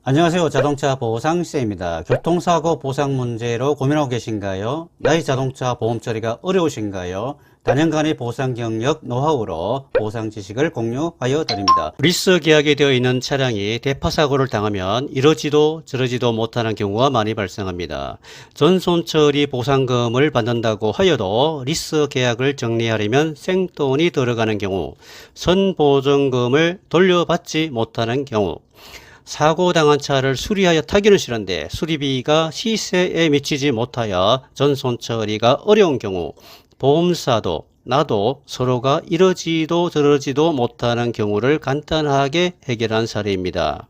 안녕하세요. 자동차 보상시세입니다. 교통사고 보상 문제로 고민하고 계신가요? 나의 자동차 보험 처리가 어려우신가요? 단연간의 보상 경력, 노하우로 보상 지식을 공유하여 드립니다. 리스 계약이 되어 있는 차량이 대파사고를 당하면 이러지도 저러지도 못하는 경우가 많이 발생합니다. 전손 처리 보상금을 받는다고 하여도 리스 계약을 정리하려면 생돈이 들어가는 경우, 선보증금을 돌려받지 못하는 경우, 사고 당한 차를 수리하여 타기는 싫은데 수리비가 시세에 미치지 못하여 전손 처리가 어려운 경우, 보험사도 나도 서로가 이러지도 저러지도 못하는 경우를 간단하게 해결한 사례입니다.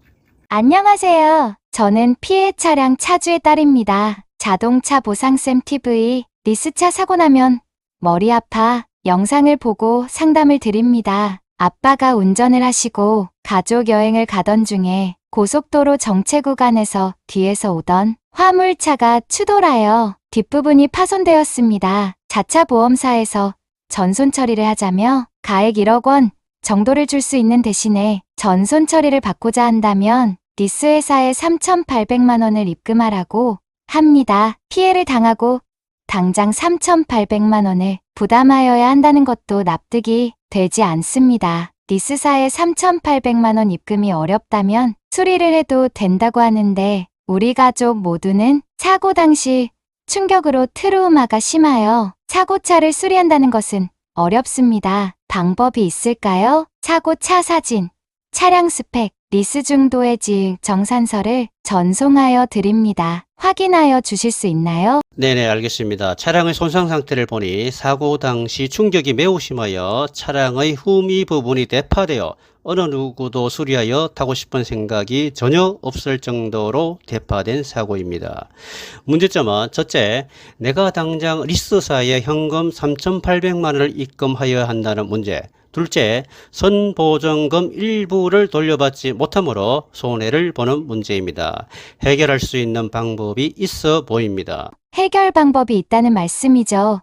안녕하세요. 저는 피해 차량 차주의 딸입니다. 자동차 보상쌤 TV, 리스차 사고 나면 머리 아파 영상을 보고 상담을 드립니다. 아빠가 운전을 하시고 가족 여행을 가던 중에 고속도로 정체 구간에서 뒤에서 오던 화물차가 추돌하여 뒷부분이 파손되었습니다. 자차 보험사에서 전손 처리를 하자며 가액 1억 원 정도를 줄 수 있는 대신에 전손 처리를 받고자 한다면 리스 회사에 3,800만 원을 입금하라고 합니다. 피해를 당하고 당장 3,800만 원을 부담하여야 한다는 것도 납득이 되지 않습니다. 리스사에 3,800만 원 입금이 어렵다면 수리를 해도 된다고 하는데 우리 가족 모두는 사고 당시 충격으로 트라우마가 심하여 사고차를 수리한다는 것은 어렵습니다. 방법이 있을까요? 사고차 사진, 차량 스펙, 리스 중도의 지역 정산서를 전송하여 드립니다. 확인하여 주실 수 있나요? 네네, 알겠습니다. 차량의 손상 상태를 보니 사고 당시 충격이 매우 심하여 차량의 후미 부분이 대파되어 어느 누구도 수리하여 타고 싶은 생각이 전혀 없을 정도로 대파된 사고입니다. 문제점은 첫째, 내가 당장 리스사에 현금 3,800만 원을 입금하여야 한다는 문제. 둘째, 선보증금 일부를 돌려받지 못하므로 손해를 보는 문제입니다. 해결할 수 있는 방법이 있어 보입니다. 해결 방법이 있다는 말씀이죠.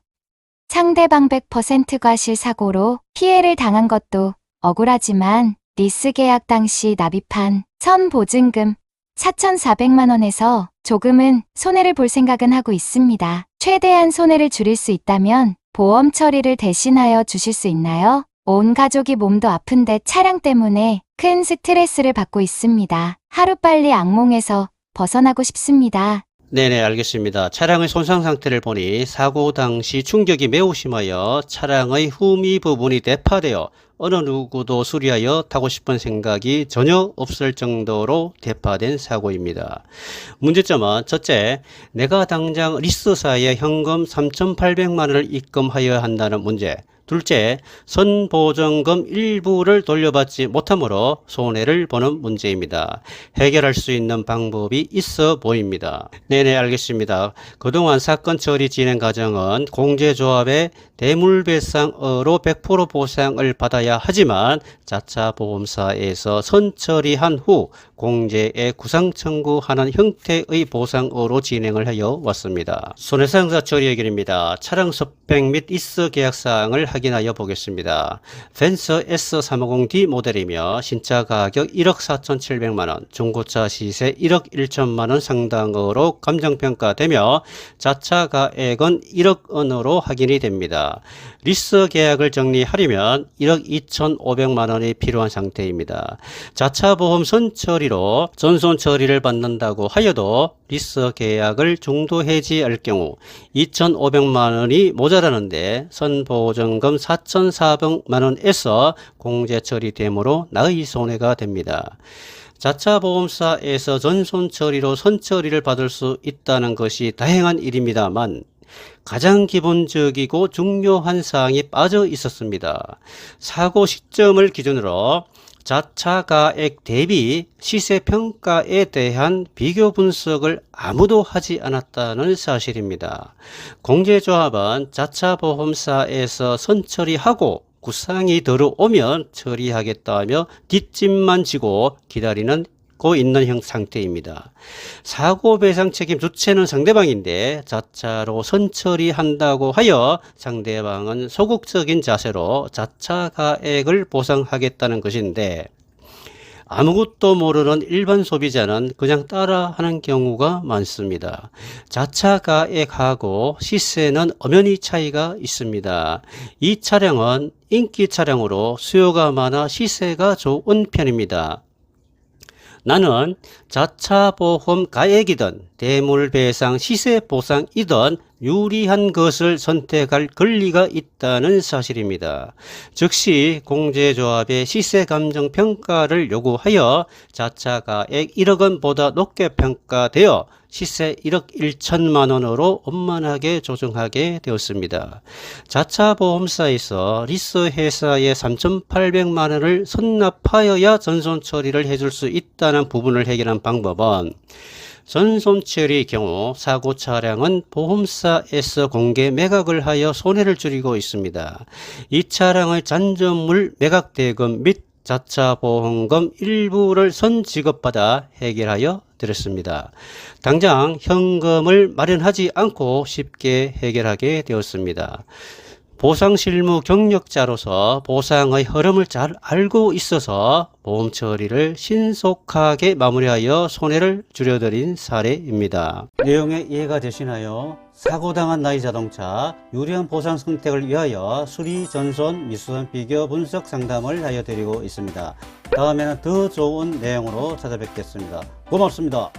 상대방 100% 과실 사고로 피해를 당한 것도 억울하지만 리스 계약 당시 납입한 선보증금 4,400만 원에서 조금은 손해를 볼 생각은 하고 있습니다. 최대한 손해를 줄일 수 있다면 보험 처리를 대신하여 주실 수 있나요? 온 가족이 몸도 아픈데 차량 때문에 큰 스트레스를 받고 있습니다. 하루빨리 악몽에서 벗어나고 싶습니다. 네네, 알겠습니다. 차량의 손상 상태를 보니 사고 당시 충격이 매우 심하여 차량의 후미 부분이 대파되어 어느 누구도 수리하여 타고 싶은 생각이 전혀 없을 정도로 대파된 사고입니다. 문제점은 첫째, 내가 당장 리스사에 현금 3,800만 원을 입금하여야 한다는 문제. 둘째, 선보증금 일부를 돌려받지 못하므로 손해를 보는 문제입니다. 해결할 수 있는 방법이 있어 보입니다. 네네, 알겠습니다. 그동안 사건 처리 진행 과정은 공제조합의 대물배상으로 100% 보상을 받아야 하지만 자차 보험사에서 선처리한 후 공제에 구상 청구하는 형태의 보상으로 진행을 하여 왔습니다. 손해상사 처리 해결입니다. 차량 스펙 및 리스 계약 사항을 확인하여 보겠습니다. 벤츠 S350D 모델이며 신차 가격 1억 4,700만원, 중고차 시세 1억 1천만원 상당으로 감정평가되며 자차 가액은 1억 원으로 확인이 됩니다. 리스 계약을 정리하려면 1억 2,500만원이 필요한 상태입니다. 자차 보험 선처리로 전손 처리를 받는다고 하여도 리스 계약을 중도 해지할 경우 2,500만원이 모자라는데 선보증금 4,400만원에서 공제 처리되므로 나의 손해가 됩니다. 자차 보험사에서 전손 처리로 선처리를 받을 수 있다는 것이 다행한 일입니다만 가장 기본적이고 중요한 사항이 빠져 있었습니다. 사고 시점을 기준으로 자차 가액 대비 시세평가에 대한 비교 분석을 아무도 하지 않았다는 사실입니다. 공제조합은 자차 보험사에서 선처리하고 구상이 들어오면 처리하겠다며 뒷짐만 지고 기다리는 있는 상태입니다. 사고 배상 책임 주체는 상대방인데 자차로 선처리한다고 하여 상대방은 소극적인 자세로 자차 가액을 보상하겠다는 것인데 아무것도 모르는 일반 소비자는 그냥 따라하는 경우가 많습니다. 자차 가액하고 시세는 엄연히 차이가 있습니다. 이 차량은 인기 차량으로 수요가 많아 시세가 좋은 편입니다. 나는 자차 보험 가액이든 대물배상 시세 보상이든 유리한 것을 선택할 권리가 있다는 사실입니다. 즉시 공제조합의 시세 감정 평가를 요구하여 자차 가액 1억 원보다 높게 평가되어 시세 1억 1천만 원으로 원만하게 조정하게 되었습니다. 자차 보험사에서 리스 회사에 3,800만 원을 선납하여야 전손 처리를 해줄 수 있다는 부분을 해결한 방법은 전손 처리 경우 사고 차량은 보험사에서 공개 매각을 하여 손해를 줄이고 있습니다. 이 차량의 잔존물 매각 대금 및 자차 보험금 일부를 선지급받아 해결하여 드렸습니다. 당장 현금을 마련하지 않고 쉽게 해결하게 되었습니다. 보상 실무 경력자로서 보상의 흐름을 잘 알고 있어서 보험 처리를 신속하게 마무리하여 손해를 줄여드린 사례입니다. 내용에 이해가 되시나요? 사고당한 나이 자동차 유리한 보상 선택을 위하여 수리, 전손, 미수선 비교 분석 상담을 하여 드리고 있습니다. 다음에는 더 좋은 내용으로 찾아뵙겠습니다. 고맙습니다.